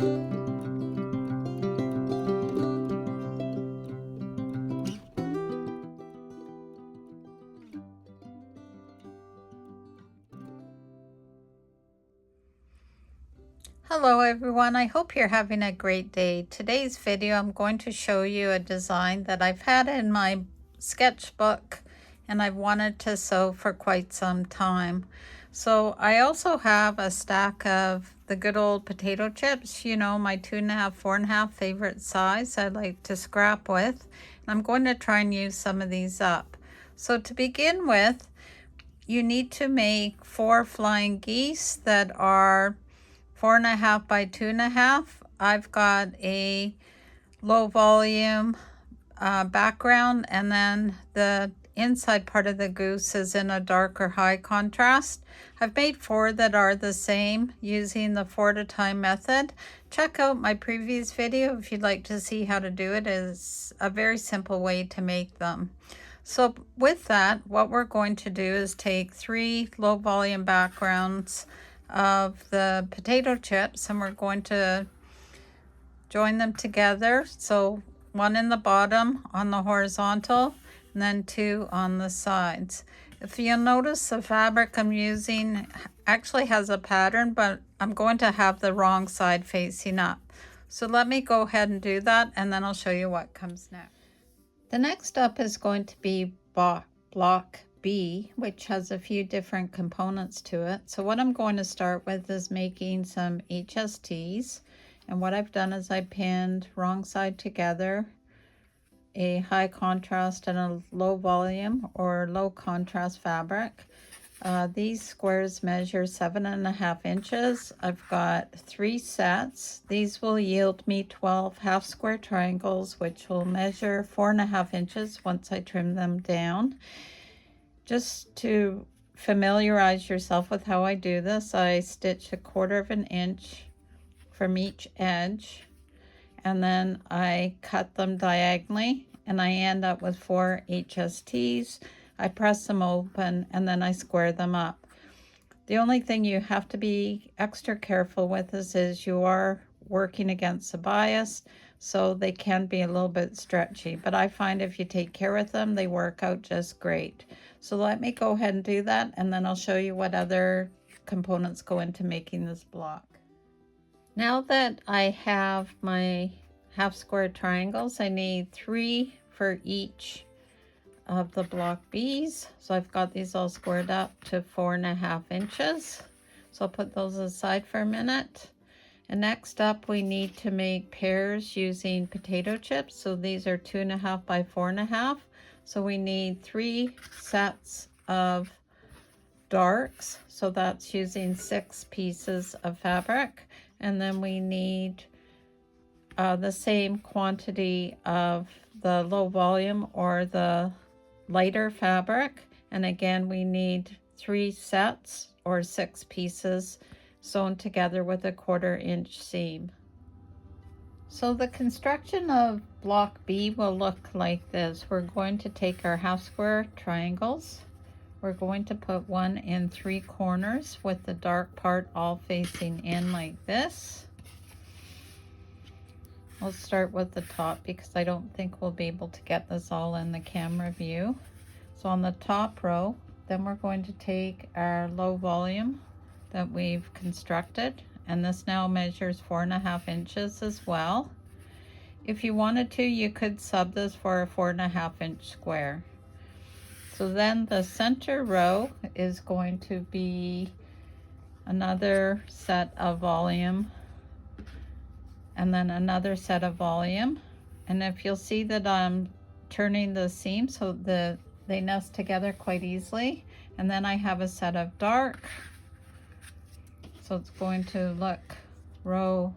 Hello everyone, I hope you're having a great day. Today's video I'm going to show you a design that I've had in my sketchbook and I've wanted to sew for quite some time. So I also have a stack of the good old potato chips, you know, my 2.5, 4.5 favorite size I like to scrap with. And I'm going to try and use some of these up. So to begin with, you need to make 4 flying geese that are 4.5 by 2.5. I've got a low volume background, and then the inside part of the goose is in a darker high contrast. I've made 4 that are the same using the 4 at a time method. Check out my previous video if you'd like to see how to do it. It's a very simple way to make them. So with that, what we're going to do is take 3 low volume backgrounds of the potato chips and we're going to join them together. So 1 in the bottom on the horizontal and then 2 on the sides. If you'll notice, the fabric I'm using actually has a pattern, but I'm going to have the wrong side facing up. So let me go ahead and do that and then I'll show you what comes next. The next up is going to be block B, which has a few different components to it. So what I'm going to start with is making some HSTs, and what I've done is I pinned wrong side together a high contrast and a low volume or low contrast fabric. These squares measure 7.5 inches. I've got 3 sets. These will yield me 12 half square triangles, which will measure 4.5 inches once I trim them down. Just to familiarize yourself with how I do this, I stitch 1/4 inch from each edge, and then I cut them diagonally, and I end up with 4 HSTs. I press them open and then I square them up. The only thing you have to be extra careful with is you are working against the bias, so they can be a little bit stretchy, but I find if you take care of them, they work out just great. So let me go ahead and do that, and then I'll show you what other components go into making this block. Now that I have my half square triangles, I need 3 for each of the block B's. So I've got these all squared up to 4.5 inches. So I'll put those aside for a minute. And next up, we need to make pairs using potato chips. So these are 2.5 by 4.5. So we need 3 sets of darks. So that's using 6 pieces of fabric. And then we need the same quantity of the low volume or the lighter fabric. And again, we need 3 sets or 6 pieces sewn together with a 1/4 inch seam. So the construction of block B will look like this. We're going to take our half square triangles. We're going to put 1 in 3 corners with the dark part all facing in like this. I'll start with the top because I don't think we'll be able to get this all in the camera view. So on the top row, then we're going to take our low volume that we've constructed, and this now measures 4.5 inches as well. If you wanted to, you could sub this for a 4.5 inch square. So then the center row is going to be another set of volume, and then another set of volume. And if you'll see that I'm turning the seam so that they nest together quite easily. And then I have a set of dark. So it's going to look row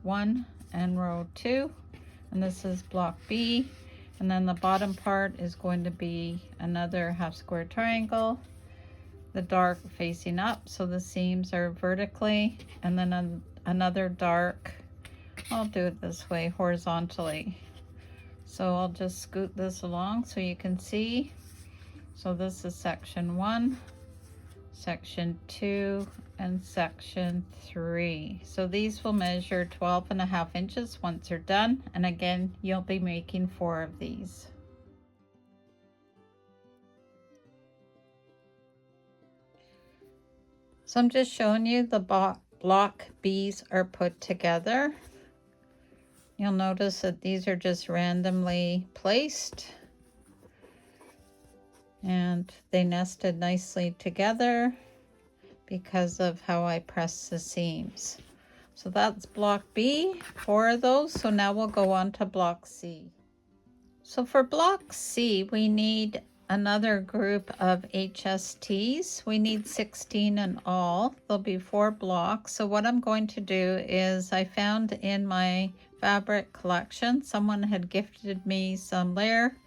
1 and row 2. And this is block B. And then the bottom part is going to be another half square triangle, the dark facing up, so the seams are vertically, and then another dark, I'll do it this way, horizontally. So I'll just scoot this along so you can see. So this is section 1. section 2, and section 3. So these will measure 12.5 inches once they're done, and again you'll be making 4 of these. So I'm just showing you the block B's are put together. You'll notice that these are just randomly placed and they nested nicely together because of how I press the seams. So that's block B, 4 of those. So now we'll go on to block C. So for block C, we need another group of HSTs. We need 16 in all. There'll be 4 blocks. So what I'm going to do is, I found in my fabric collection, someone had gifted me some layer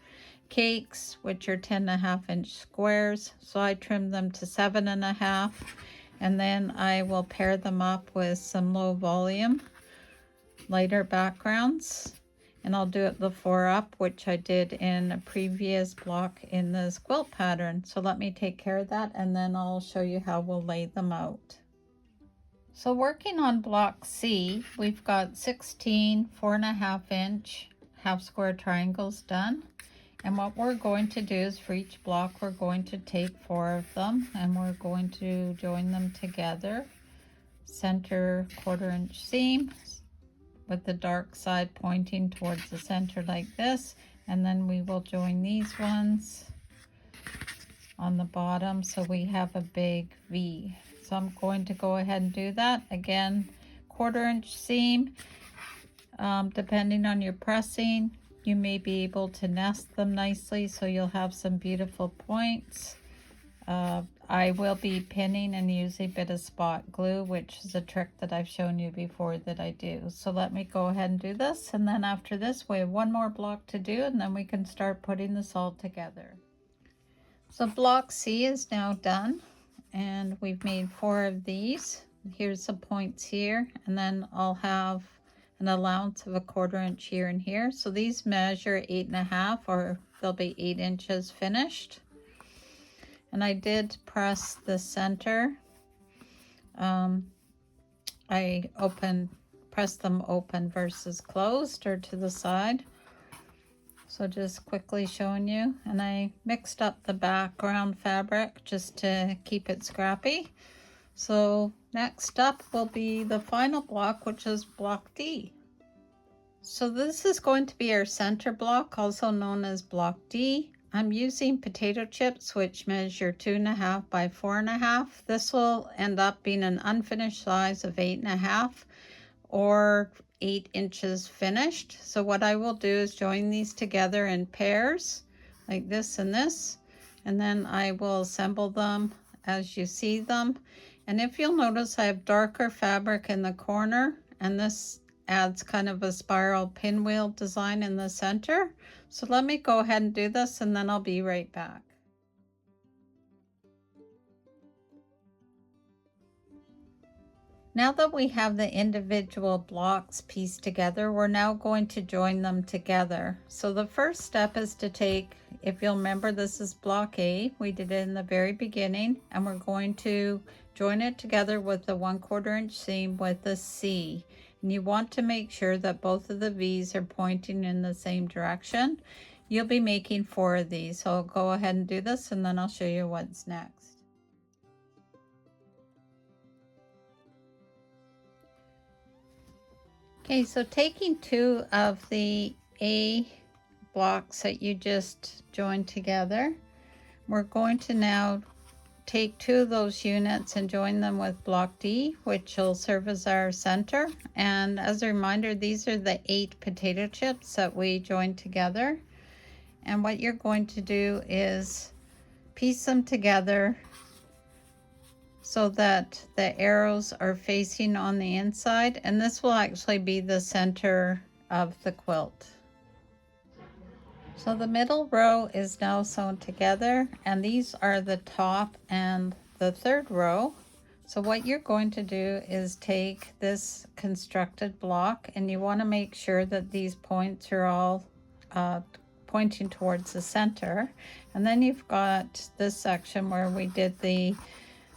cakes, which are 10.5-inch squares. So I trimmed them to 7.5, and then I will pair them up with some low volume, lighter backgrounds. And I'll do it the 4 up, which I did in a previous block in this quilt pattern. So let me take care of that, and then I'll show you how we'll lay them out. So working on block C, we've got 16 4.5-inch half square triangles done. And what we're going to do is, for each block, we're going to take 4 of them and we're going to join them together. Center 1/4-inch seam, with the dark side pointing towards the center like this, and then we will join these ones on the bottom so we have a big V. So I'm going to go ahead and do that. Again, 1/4-inch seam. Depending on your pressing, you may be able to nest them nicely so you'll have some beautiful points. I will be pinning and using a bit of spot glue, which is a trick that I've shown you before that I do. So let me go ahead and do this, and then after this we have 1 more block to do, and then we can start putting this all together. So block C is now done, and we've made 4 of these. Here's the points here, and then I'll have an allowance of a 1/4-inch here and here. So these measure 8.5, or they'll be 8 inches finished. And I did press the center. I pressed them open versus closed, or to the side. So just quickly showing you. And I mixed up the background fabric just to keep it scrappy. So next up will be the final block, which is block D. So this is going to be our center block, also known as block D. I'm using potato chips, which measure 2.5 by 4.5. This will end up being an unfinished size of 8.5 or 8 inches finished. So what I will do is join these together in pairs, like this and this, and then I will assemble them as you see them. And if you'll notice, I have darker fabric in the corner, and this adds kind of a spiral pinwheel design in the center. So let me go ahead and do this, and then I'll be right back. Now that we have the individual blocks pieced together, we're now going to join them together. So the first step is to take, if you'll remember, this is block A. We did it in the very beginning, and we're going to join it together with the 1/4-inch seam with a C. And you want to make sure that both of the V's are pointing in the same direction. You'll be making 4 of these, so I'll go ahead and do this, and then I'll show you what's next. Okay, so taking 2 of the A blocks that you just joined together, we're going to now take 2 of those units and join them with block D, which will serve as our center. And as a reminder, these are the 8 potato chips that we joined together. And what you're going to do is piece them together so that the arrows are facing on the inside, and this will actually be the center of the quilt. So the middle row is now sewn together, and these are the top and the 3rd row. So what you're going to do is take this constructed block, and you want to make sure that these points are all pointing towards the center. And then you've got this section where we did the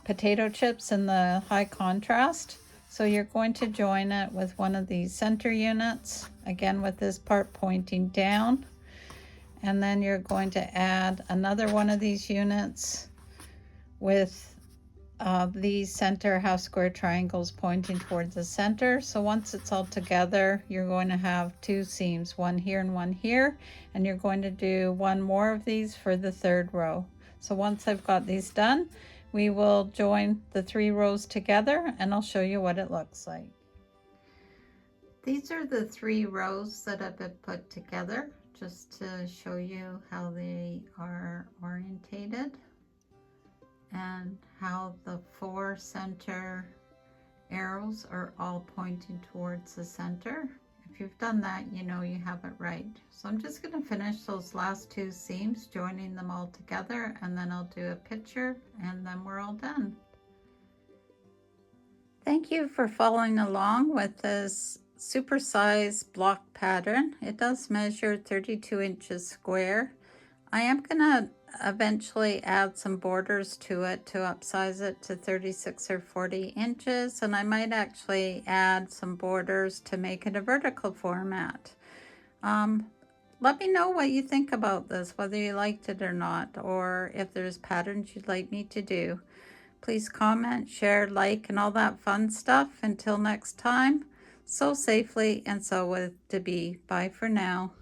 potato chips in the high contrast. So you're going to join it with one of these center units, again with this part pointing down. And then you're going to add another one of these units with these center half square triangles pointing towards the center. So once it's all together, you're going to have two seams, one here and one here, and you're going to do one more of these for the third row. So once I've got these done, we will join the 3 rows together and I'll show you what it looks like. These are the 3 rows that have been put together just to show you how they are orientated and how the 4 center arrows are all pointing towards the center. If you've done that, you know you have it right. So I'm just going to finish those last 2 seams, joining them all together, and then I'll do a picture and then we're all done. Thank you for following along with this supersized block pattern. It does measure 32 inches square. I am going to eventually add some borders to it to upsize it to 36 or 40 inches, and I might actually add some borders to make it a vertical format. Let me know what you think about this, whether you liked it or not, or if there's patterns you'd like me to do. Please comment, share, like, and all that fun stuff. Until next time, sew safely and sew with Debee. Bye for now.